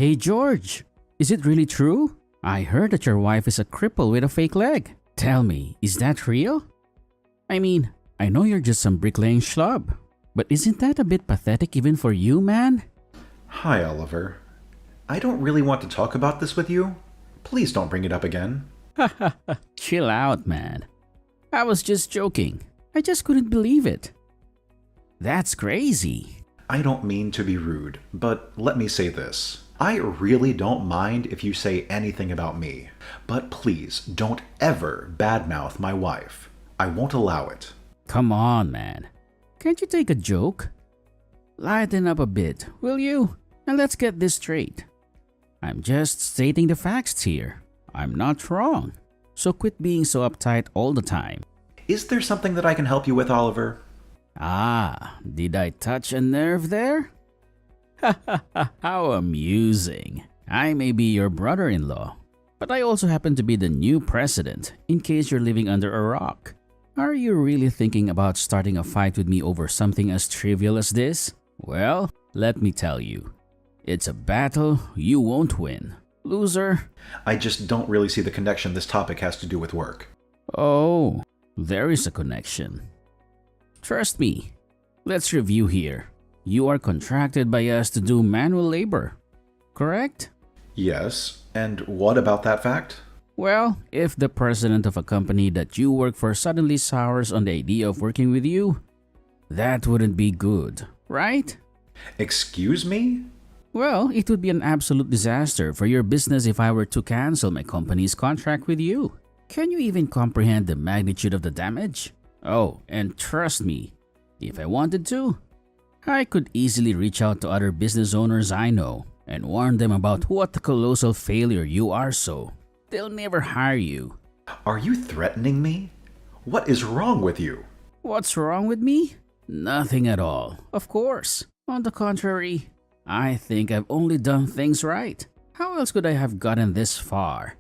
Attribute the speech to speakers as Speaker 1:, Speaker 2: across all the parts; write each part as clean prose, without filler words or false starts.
Speaker 1: Hey George, is it really true? I heard that your wife is a cripple with a fake leg. Tell me, is that real? I mean, I know you're just some bricklaying schlub, but isn't that a bit pathetic even for you, man?
Speaker 2: Hi, Oliver. I don't really want to talk about this with you. Please don't bring it up again.
Speaker 1: Chill out, man. I was just joking. I just couldn't believe it. That's crazy.
Speaker 2: I don't mean to be rude, but let me say this. I really don't mind if you say anything about me, but please don't ever badmouth my wife. I won't allow it.
Speaker 1: Come on, man. Can't you take a joke? Lighten up a bit, will you? And let's get this straight. I'm just stating the facts here. I'm not wrong. So quit being so uptight all the time.
Speaker 2: Is there something that I can help you with, Oliver?
Speaker 1: Ah, did I touch a nerve there? How amusing. I may be your brother-in-law, but I also happen to be the new president, in case you're living under a rock. Are you really thinking about starting a fight with me over something as trivial as this? Well, let me tell you. It's a battle you won't win. Loser.
Speaker 2: I just don't really see the connection this topic has to do with work.
Speaker 1: Oh, there is a connection. Trust me. Let's review here. You are contracted by us to do manual labor, correct?
Speaker 2: Yes, and what about that fact?
Speaker 1: Well, if the president of a company that you work for suddenly sours on the idea of working with you, that wouldn't be good, right?
Speaker 2: Excuse me?
Speaker 1: Well, it would be an absolute disaster for your business if I were to cancel my company's contract with you. Can you even comprehend the magnitude of the damage? Oh, and trust me, if I wanted to, I could easily reach out to other business owners I know and warn them about what a colossal failure you are, so they'll never hire you.
Speaker 2: Are you threatening me? What is wrong with you?
Speaker 1: What's wrong with me? Nothing at all, of course. On the contrary, I think I've only done things right. How else could I have gotten this far?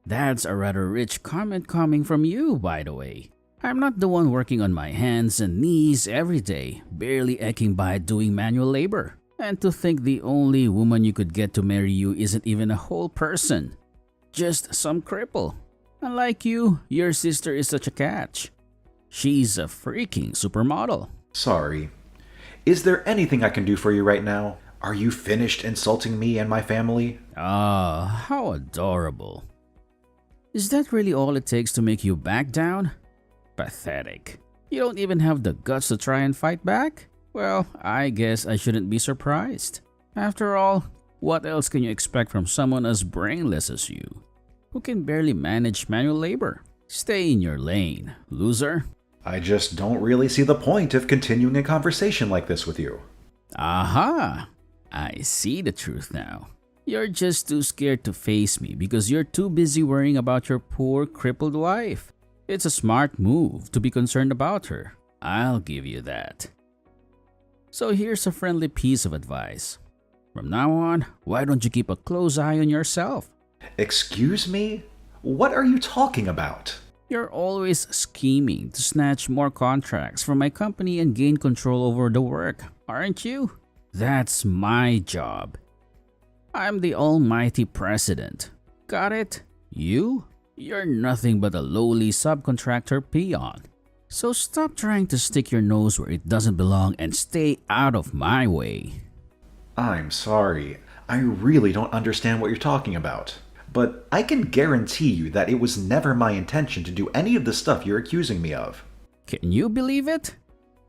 Speaker 1: That's a rather rich comment coming from you, by the way. I'm not the one working on my hands and knees every day, barely ecking by doing manual labor. And to think the only woman you could get to marry you isn't even a whole person, just some cripple. Unlike you, your sister is such a catch. She's a freaking supermodel.
Speaker 2: Sorry. Is there anything I can do for you right now? Are you finished insulting me and my family?
Speaker 1: Ah, how adorable. Is that really all it takes to make you back down? Pathetic. You don't even have the guts to try and fight back? Well, I guess I shouldn't be surprised. After all, what else can you expect from someone as brainless as you, who can barely manage manual labor? Stay in your lane, loser.
Speaker 2: I just don't really see the point of continuing a conversation like this with you.
Speaker 1: Aha! I see the truth now. You're just too scared to face me because you're too busy worrying about your poor crippled wife. It's a smart move to be concerned about her. I'll give you that. So here's a friendly piece of advice. From now on, why don't you keep a close eye on yourself?
Speaker 2: Excuse me? What are you talking about?
Speaker 1: You're always scheming to snatch more contracts from my company and gain control over the work, aren't you? That's my job. I'm the almighty president. Got it? You're nothing but a lowly subcontractor peon. So stop trying to stick your nose where it doesn't belong and stay out of my way.
Speaker 2: I'm sorry. I really don't understand what you're talking about. But I can guarantee you that it was never my intention to do any of the stuff you're accusing me of.
Speaker 1: Can you believe it?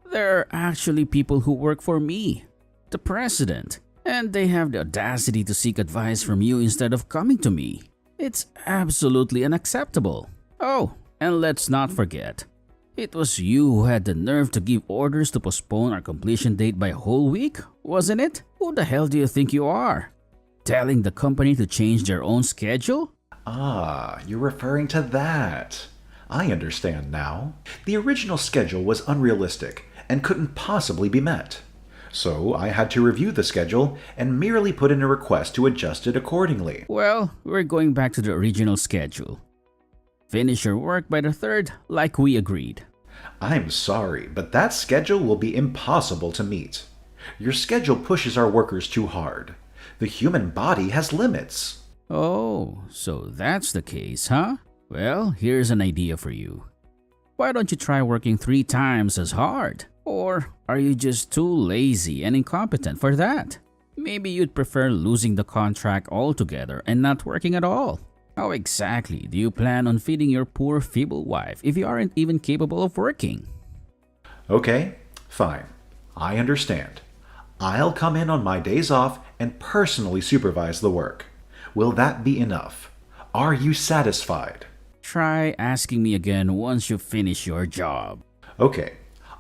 Speaker 1: There are actually people who work for me, the president, and they have the audacity to seek advice from you instead of coming to me. It's absolutely unacceptable. Oh, and let's not forget, it was you who had the nerve to give orders to postpone our completion date by a whole week, wasn't it? Who the hell do you think you are? Telling the company to change their own schedule?
Speaker 2: Ah, you're referring to that. I understand now. The original schedule was unrealistic and couldn't possibly be met. So I had to review the schedule and merely put in a request to adjust it accordingly.
Speaker 1: Well, we're going back to the original schedule. Finish your work by the 3rd, like we agreed.
Speaker 2: I'm sorry, but that schedule will be impossible to meet. Your schedule pushes our workers too hard. The human body has limits.
Speaker 1: Oh, so that's the case, huh? Well, here's an idea for you. Why don't you try working 3 times as hard? Or are you just too lazy and incompetent for that? Maybe you'd prefer losing the contract altogether and not working at all. How exactly do you plan on feeding your poor feeble wife if you aren't even capable of working?
Speaker 2: Okay, fine. I understand. I'll come in on my days off and personally supervise the work. Will that be enough? Are you satisfied?
Speaker 1: Try asking me again once you finish your job.
Speaker 2: Okay,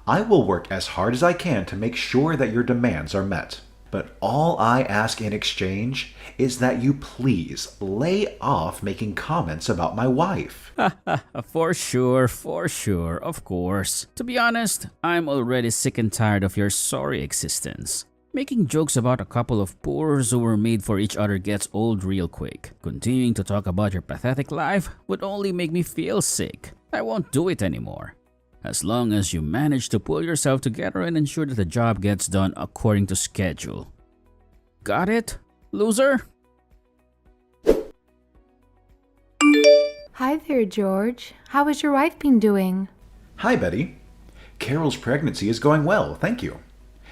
Speaker 2: I will work as hard as I can to make sure that your demands are met. But all I ask in exchange is that you please lay off making comments about my wife.
Speaker 1: For sure, of course. To be honest, I'm already sick and tired of your sorry existence. Making jokes about a couple of poors who were made for each other gets old real quick. Continuing to talk about your pathetic life would only make me feel sick. I won't do it anymore. As long as you manage to pull yourself together and ensure that the job gets done according to schedule. Got it, loser?
Speaker 3: Hi there, George. How has your wife been doing?
Speaker 2: Hi, Betty. Carol's pregnancy is going well, thank you.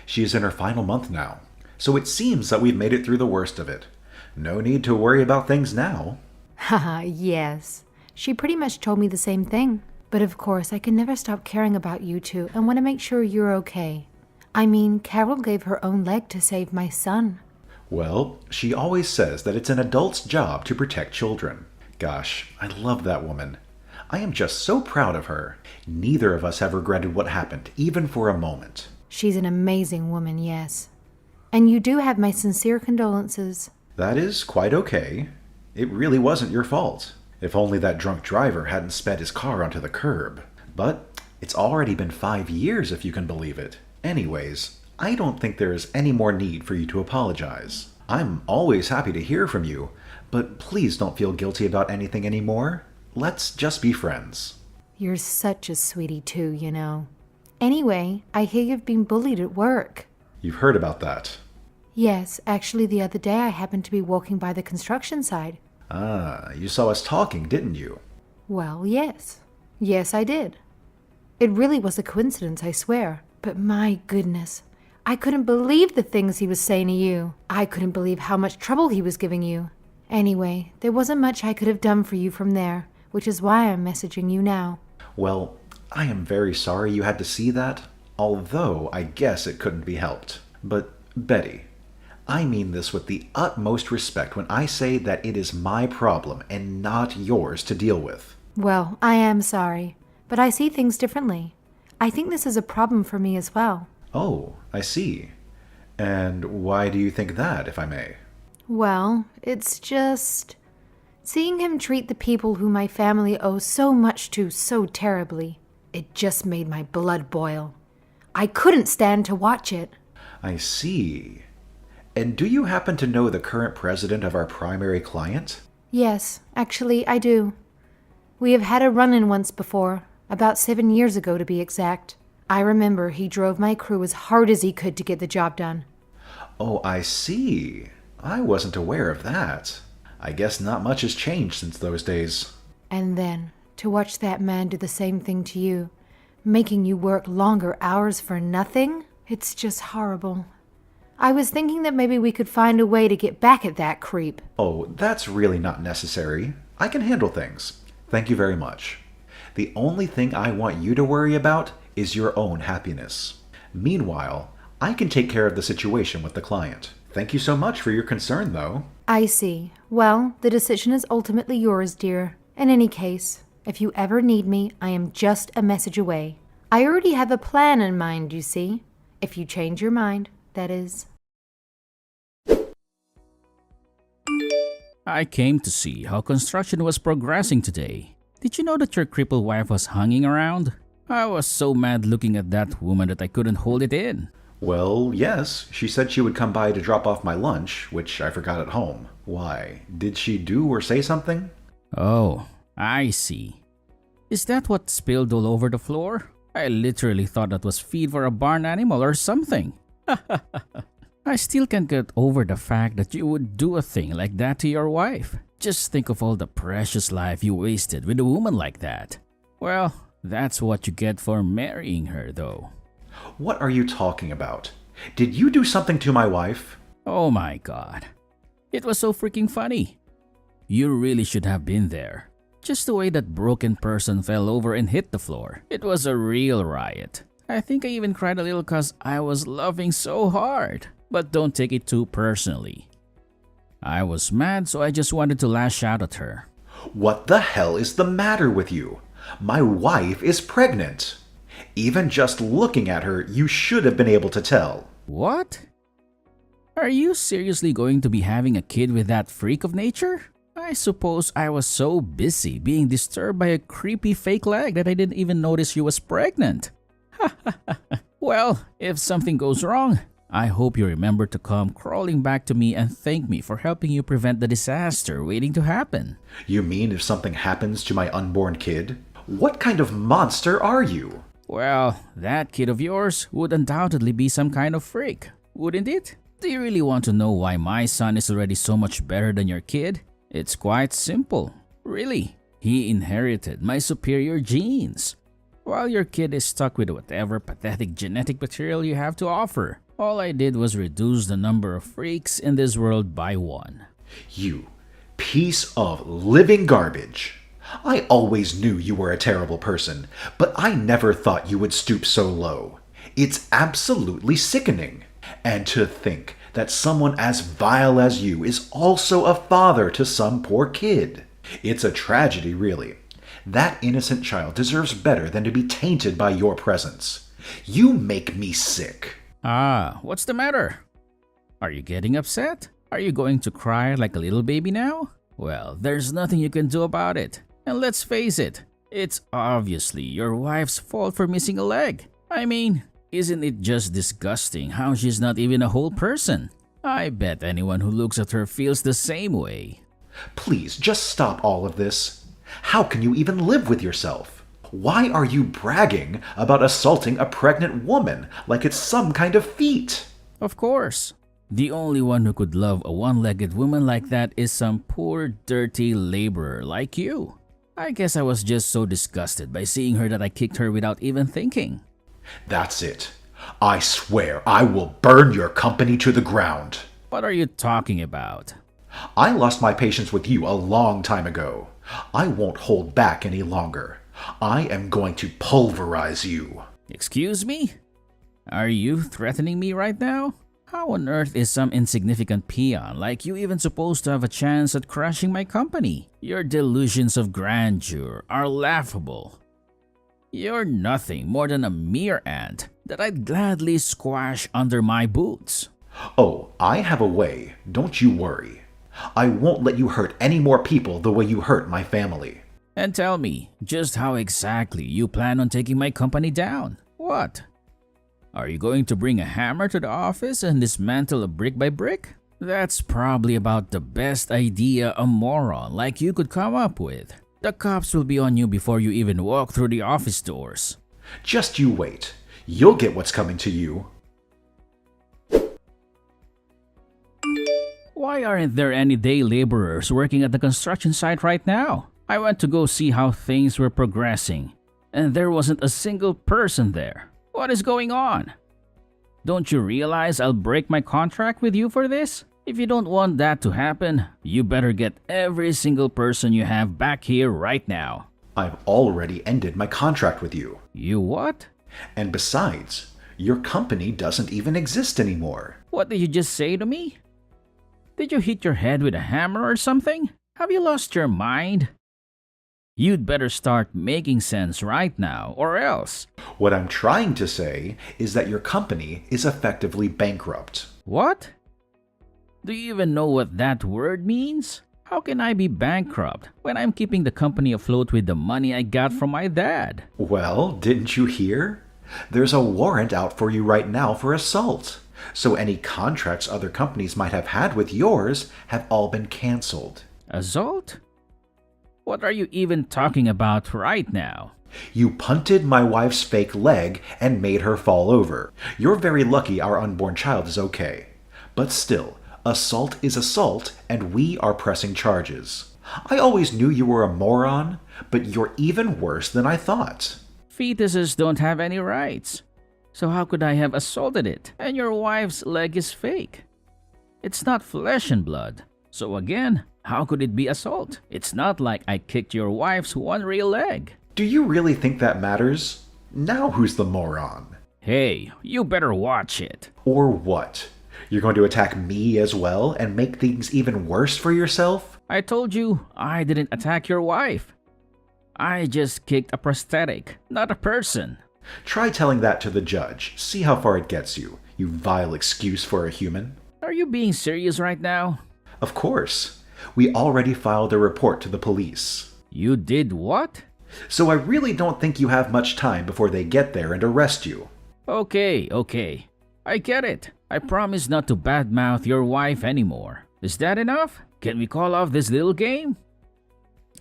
Speaker 2: She is in her final month now, so it seems that we've made it through the worst of it. No need to worry about things now.
Speaker 3: Haha, yes. She pretty much told me the same thing. But of course, I can never stop caring about you two and want to make sure you're okay. I mean, Carol gave her own leg to save my son.
Speaker 2: Well, she always says that it's an adult's job to protect children. Gosh, I love that woman. I am just so proud of her. Neither of us have regretted what happened, even for a moment.
Speaker 3: She's an amazing woman, yes. And you do have my sincere condolences.
Speaker 2: That is quite okay. It really wasn't your fault. If only that drunk driver hadn't sped his car onto the curb. But it's already been 5 years, if you can believe it. Anyways, I don't think there is any more need for you to apologize. I'm always happy to hear from you, but please don't feel guilty about anything anymore. Let's just be friends.
Speaker 3: You're such a sweetie too, you know. Anyway, I hear you've been bullied at work.
Speaker 2: You've heard about that.
Speaker 3: Yes, actually the other day I happened to be walking by the construction site.
Speaker 2: Ah, you saw us talking, didn't you?
Speaker 3: Well, yes. Yes, I did. It really was a coincidence, I swear. But my goodness, I couldn't believe the things he was saying to you. I couldn't believe how much trouble he was giving you. Anyway, there wasn't much I could have done for you from there, which is why I'm messaging you now.
Speaker 2: Well, I am very sorry you had to see that, although I guess it couldn't be helped. But, Betty, I mean this with the utmost respect when I say that it is my problem and not yours to deal with.
Speaker 3: Well, I am sorry, but I see things differently. I think this is a problem for me as well.
Speaker 2: Oh, I see. And why do you think that, if I may?
Speaker 3: Well, it's just seeing him treat the people who my family owes so much to so terribly. It just made my blood boil. I couldn't stand to watch it.
Speaker 2: I see. And do you happen to know the current president of our primary client?
Speaker 3: Yes, actually, I do. We have had a run-in once before, about 7 years ago to be exact. I remember he drove my crew as hard as he could to get the job done.
Speaker 2: Oh, I see. I wasn't aware of that. I guess not much has changed since those days.
Speaker 3: And then, to watch that man do the same thing to you, making you work longer hours for nothing, it's just horrible. I was thinking that maybe we could find a way to get back at that creep.
Speaker 2: Oh, that's really not necessary. I can handle things. Thank you very much. The only thing I want you to worry about is your own happiness. Meanwhile, I can take care of the situation with the client. Thank you so much for your concern, though.
Speaker 3: I see. Well, the decision is ultimately yours, dear. In any case, if you ever need me, I am just a message away. I already have a plan in mind, you see. If you change your mind, that is.
Speaker 1: I came to see how construction was progressing today. Did you know that your crippled wife was hanging around? I was so mad looking at that woman that I couldn't hold it in.
Speaker 2: Well, yes, she said she would come by to drop off my lunch, which I forgot at home. Why? Did she do or say something?
Speaker 1: Oh, I see. Is that what spilled all over the floor? I literally thought that was feed for a barn animal or something. I still can't get over the fact that you would do a thing like that to your wife. Just think of all the precious life you wasted with a woman like that. Well, that's what you get for marrying her, though.
Speaker 2: What are you talking about? Did you do something to my wife?
Speaker 1: Oh my god. It was so freaking funny. You really should have been there. Just the way that broken person fell over and hit the floor. It was a real riot. I think I even cried a little cause I was laughing so hard. But don't take it too personally. I was mad, so I just wanted to lash out at her.
Speaker 2: What the hell is the matter with you? My wife is pregnant. Even just looking at her, you should have been able to tell.
Speaker 1: What? Are you seriously going to be having a kid with that freak of nature? I suppose I was so busy being disturbed by a creepy fake leg that I didn't even notice she was pregnant. Well, if something goes wrong, I hope you remember to come crawling back to me and thank me for helping you prevent the disaster waiting to happen.
Speaker 2: You mean if something happens to my unborn kid? What kind of monster are you?
Speaker 1: Well, that kid of yours would undoubtedly be some kind of freak, wouldn't it? Do you really want to know why my son is already so much better than your kid? It's quite simple, really. He inherited my superior genes, while your kid is stuck with whatever pathetic genetic material you have to offer. All I did was reduce the number of freaks in this world by one.
Speaker 2: You piece of living garbage. I always knew you were a terrible person, but I never thought you would stoop so low. It's absolutely sickening. And to think that someone as vile as you is also a father to some poor kid. It's a tragedy, really. That innocent child deserves better than to be tainted by your presence. You make me sick.
Speaker 1: Ah, what's the matter? Are you getting upset? Are you going to cry like a little baby now? Well, there's nothing you can do about it. And let's face it, it's obviously your wife's fault for missing a leg. I mean, isn't it just disgusting how she's not even a whole person? I bet anyone who looks at her feels the same way.
Speaker 2: Please, just stop all of this. How can you even live with yourself? Why are you bragging about assaulting a pregnant woman like it's some kind of feat?
Speaker 1: Of course. The only one who could love a one-legged woman like that is some poor, dirty laborer like you. I guess I was just so disgusted by seeing her that I kicked her without even thinking.
Speaker 2: That's it. I swear I will burn your company to the ground.
Speaker 1: What are you talking about?
Speaker 2: I lost my patience with you a long time ago. I won't hold back any longer. I am going to pulverize you.
Speaker 1: Excuse me? Are you threatening me right now? How on earth is some insignificant peon like you even supposed to have a chance at crushing my company? Your delusions of grandeur are laughable. You're nothing more than a mere ant that I'd gladly squash under my boots.
Speaker 2: Oh, I have a way, don't you worry. I won't let you hurt any more people the way you hurt my family.
Speaker 1: And tell me, just how exactly you plan on taking my company down? What? Are you going to bring a hammer to the office and dismantle it brick by brick? That's probably about the best idea a moron like you could come up with. The cops will be on you before you even walk through the office doors.
Speaker 2: Just you wait. You'll get what's coming to you.
Speaker 1: Why aren't there any day laborers working at the construction site right now? I went to go see how things were progressing, and there wasn't a single person there. What is going on? Don't you realize I'll break my contract with you for this? If you don't want that to happen, you better get every single person you have back here right now.
Speaker 2: I've already ended my contract with you.
Speaker 1: You what?
Speaker 2: And besides, your company doesn't even exist anymore.
Speaker 1: What did you just say to me? Did you hit your head with a hammer or something? Have you lost your mind? You'd better start making sense right now, or else.
Speaker 2: What I'm trying to say is that your company is effectively bankrupt.
Speaker 1: What? Do you even know what that word means? How can I be bankrupt when I'm keeping the company afloat with the money I got from my dad?
Speaker 2: Well, didn't you hear? There's a warrant out for you right now for assault. So any contracts other companies might have had with yours have all been canceled.
Speaker 1: Assault? What are you even talking about right now?
Speaker 2: You punted my wife's fake leg and made her fall over. You're very lucky our unborn child is okay. But still, assault is assault, and we are pressing charges. I always knew you were a moron, but you're even worse than I thought.
Speaker 1: Fetuses don't have any rights. So how could I have assaulted it? And your wife's leg is fake. It's not flesh and blood. So again, how could it be assault? It's not like I kicked your wife's one real leg.
Speaker 2: Do you really think that matters? Now who's the moron?
Speaker 1: Hey, you better watch it.
Speaker 2: Or what? You're going to attack me as well and make things even worse for yourself?
Speaker 1: I told you I didn't attack your wife. I just kicked a prosthetic, not a person.
Speaker 2: Try telling that to the judge. See how far it gets you, you vile excuse for a human.
Speaker 1: Are you being serious right now?
Speaker 2: Of course. We already filed a report to the police.
Speaker 1: You did what?
Speaker 2: So I really don't think you have much time before they get there and arrest you.
Speaker 1: Okay. I get it. I promise not to badmouth your wife anymore. Is that enough? Can we call off this little game?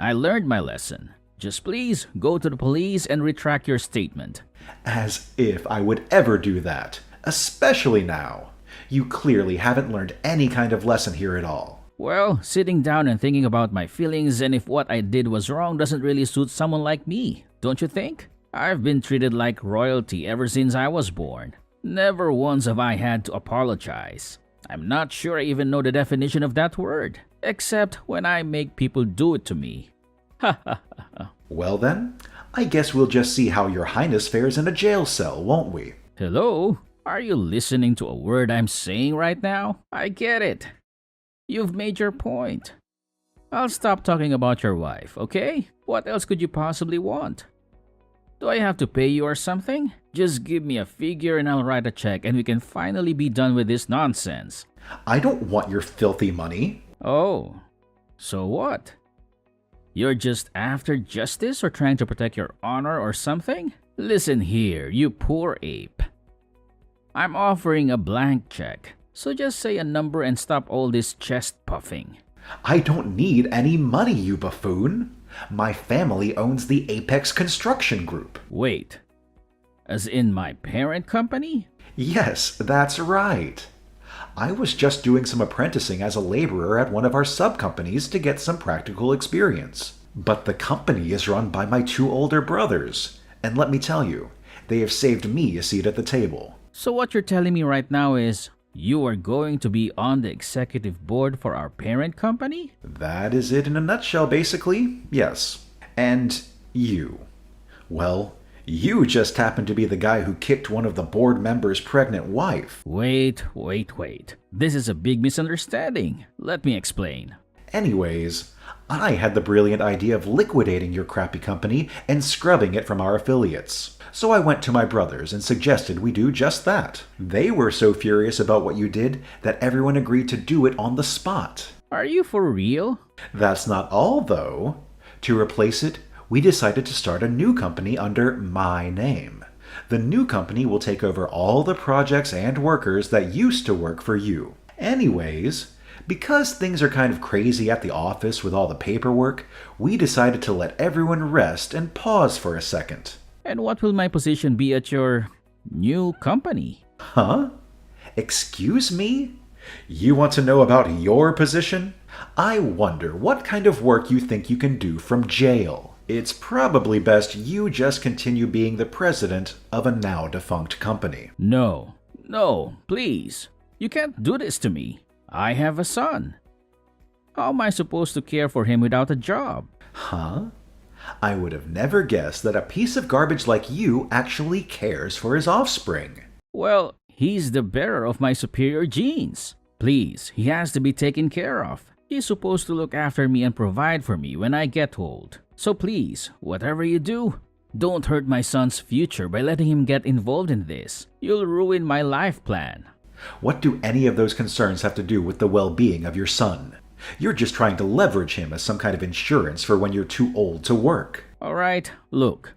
Speaker 1: I learned my lesson. Just please go to the police and retract your statement.
Speaker 2: As if I would ever do that, especially now. You clearly haven't learned any kind of lesson here at all.
Speaker 1: Well, sitting down and thinking about my feelings and if what I did was wrong doesn't really suit someone like me, don't you think? I've been treated like royalty ever since I was born. Never once have I had to apologize. I'm not sure I even know the definition of that word, except when I make people do it to me. Ha ha ha.
Speaker 2: Well then, I guess we'll just see how your highness fares in a jail cell, won't we?
Speaker 1: Hello? Are you listening to a word I'm saying right now? I get it. You've made your point. I'll stop talking about your wife, okay? What else could you possibly want? Do I have to pay you or something? Just give me a figure and I'll write a check and we can finally be done with this nonsense.
Speaker 2: I don't want your filthy money.
Speaker 1: Oh, so what? You're just after justice or trying to protect your honor or something? Listen here, you poor ape. I'm offering a blank check, so just say a number and stop all this chest puffing.
Speaker 2: I don't need any money, you buffoon. My family owns the Apex Construction Group.
Speaker 1: Wait, as in my parent company?
Speaker 2: Yes, that's right. I was just doing some apprenticing as a laborer at one of our sub-companies to get some practical experience. But the company is run by my two older brothers, and let me tell you, they have saved me a seat at the table.
Speaker 1: So what you're telling me right now is you are going to be on the executive board for our parent company?
Speaker 2: That is it in a nutshell, basically. Yes. And you. Well, you just happen to be the guy who kicked one of the board members' pregnant wife.
Speaker 1: Wait. This is a big misunderstanding. Let me explain.
Speaker 2: Anyways, I had the brilliant idea of liquidating your crappy company and scrubbing it from our affiliates. So I went to my brothers and suggested we do just that. They were so furious about what you did that everyone agreed to do it on the spot.
Speaker 1: Are you for real?
Speaker 2: That's not all, though. To replace it, we decided to start a new company under my name. The new company will take over all the projects and workers that used to work for you. Anyways, because things are kind of crazy at the office with all the paperwork, we decided to let everyone rest and pause for a second.
Speaker 1: And what will my position be at your new company?
Speaker 2: Huh? Excuse me? You want to know about your position? I wonder what kind of work you think you can do from jail. It's probably best you just continue being the president of a now-defunct company.
Speaker 1: No, please. You can't do this to me. I have a son. How am I supposed to care for him without a job?
Speaker 2: Huh? I would have never guessed that a piece of garbage like you actually cares for his offspring.
Speaker 1: Well, he's the bearer of my superior genes. Please, he has to be taken care of. He's supposed to look after me and provide for me when I get old. So please, whatever you do, don't hurt my son's future by letting him get involved in this. You'll ruin my life plan.
Speaker 2: What do any of those concerns have to do with the well-being of your son? You're just trying to leverage him as some kind of insurance for when you're too old to work.
Speaker 1: Alright, look.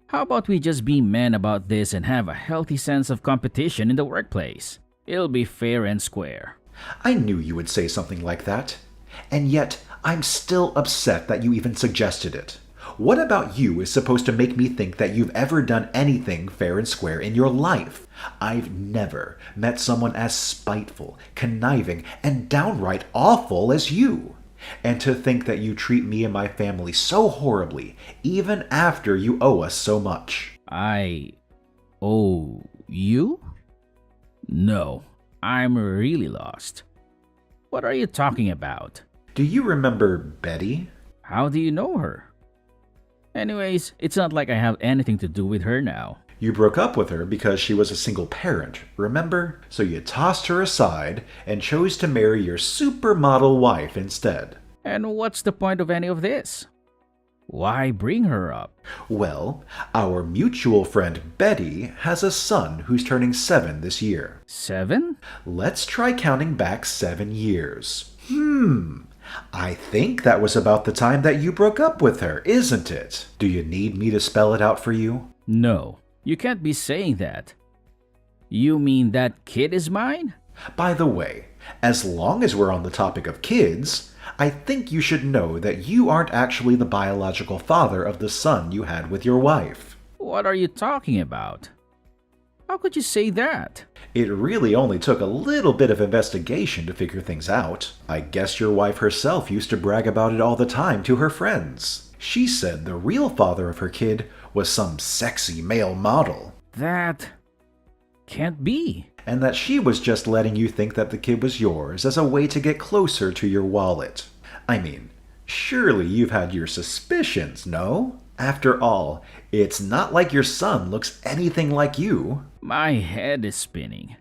Speaker 1: How about we just be men about this and have a healthy sense of competition in the workplace? It'll be fair and square.
Speaker 2: I knew you would say something like that. And yet, I'm still upset that you even suggested it. What about you is supposed to make me think that you've ever done anything fair and square in your life? I've never met someone as spiteful, conniving, and downright awful as you. And to think that you treat me and my family so horribly, even after you owe us so much.
Speaker 1: I owe you? No, I'm really lost. What are you talking about?
Speaker 2: Do you remember Betty?
Speaker 1: How do you know her? Anyways, it's not like I have anything to do with her now.
Speaker 2: You broke up with her because she was a single parent, remember? So you tossed her aside and chose to marry your supermodel wife instead.
Speaker 1: And what's the point of any of this? Why bring her up?
Speaker 2: Well, our mutual friend Betty has a son who's turning 7 this year.
Speaker 1: 7?
Speaker 2: Let's try counting back 7 years. I think that was about the time that you broke up with her, isn't it? Do you need me to spell it out for you?
Speaker 1: No, you can't be saying that. You mean that kid is mine?
Speaker 2: By the way, as long as we're on the topic of kids, I think you should know that you aren't actually the biological father of the son you had with your wife.
Speaker 1: What are you talking about? How could you say that?
Speaker 2: It really only took a little bit of investigation to figure things out. I guess your wife herself used to brag about it all the time to her friends. She said the real father of her kid was some sexy male model.
Speaker 1: That can't be.
Speaker 2: And that she was just letting you think that the kid was yours as a way to get closer to your wallet. I mean, surely you've had your suspicions, no? After all, it's not like your son looks anything like you.
Speaker 1: My head is spinning.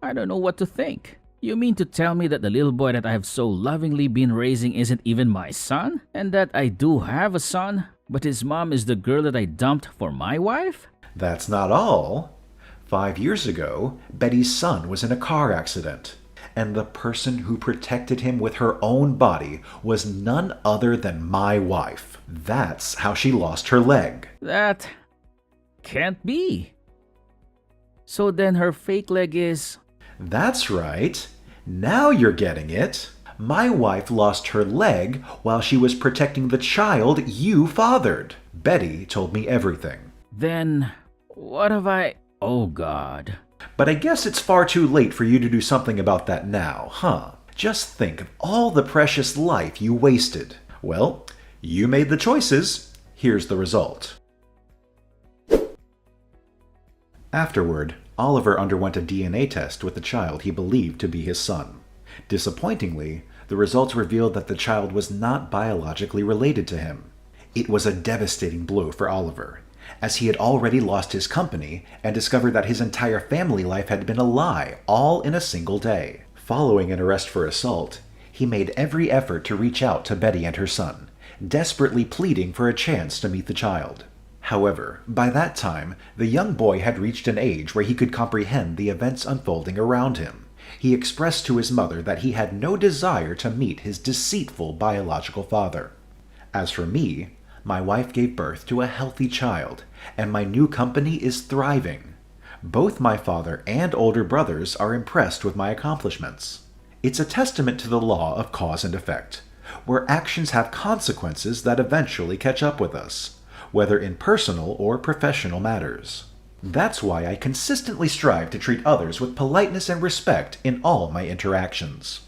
Speaker 1: I don't know what to think. You mean to tell me that the little boy that I have so lovingly been raising isn't even my son? And that I do have a son, but his mom is the girl that I dumped for my wife?
Speaker 2: That's not all. 5 years ago, Betty's son was in a car accident, and the person who protected him with her own body was none other than my wife. That's how she lost her leg.
Speaker 1: That can't be. So then her fake leg is...
Speaker 2: That's right. Now you're getting it. My wife lost her leg while she was protecting the child you fathered. Betty told me everything.
Speaker 1: Then what have I... Oh God.
Speaker 2: But I guess it's far too late for you to do something about that now, huh? Just think of all the precious life you wasted. Well, you made the choices. Here's the result. Afterward, Oliver underwent a DNA test with the child he believed to be his son. Disappointingly, the results revealed that the child was not biologically related to him. It was a devastating blow for Oliver, as he had already lost his company and discovered that his entire family life had been a lie, all in a single day. Following an arrest for assault, he made every effort to reach out to Betty and her son, desperately pleading for a chance to meet the child. However, by that time, the young boy had reached an age where he could comprehend the events unfolding around him. He expressed to his mother that he had no desire to meet his deceitful biological father. As for me, my wife gave birth to a healthy child, and my new company is thriving. Both my father and older brothers are impressed with my accomplishments. It's a testament to the law of cause and effect, where actions have consequences that eventually catch up with us, whether in personal or professional matters. That's why I consistently strive to treat others with politeness and respect in all my interactions.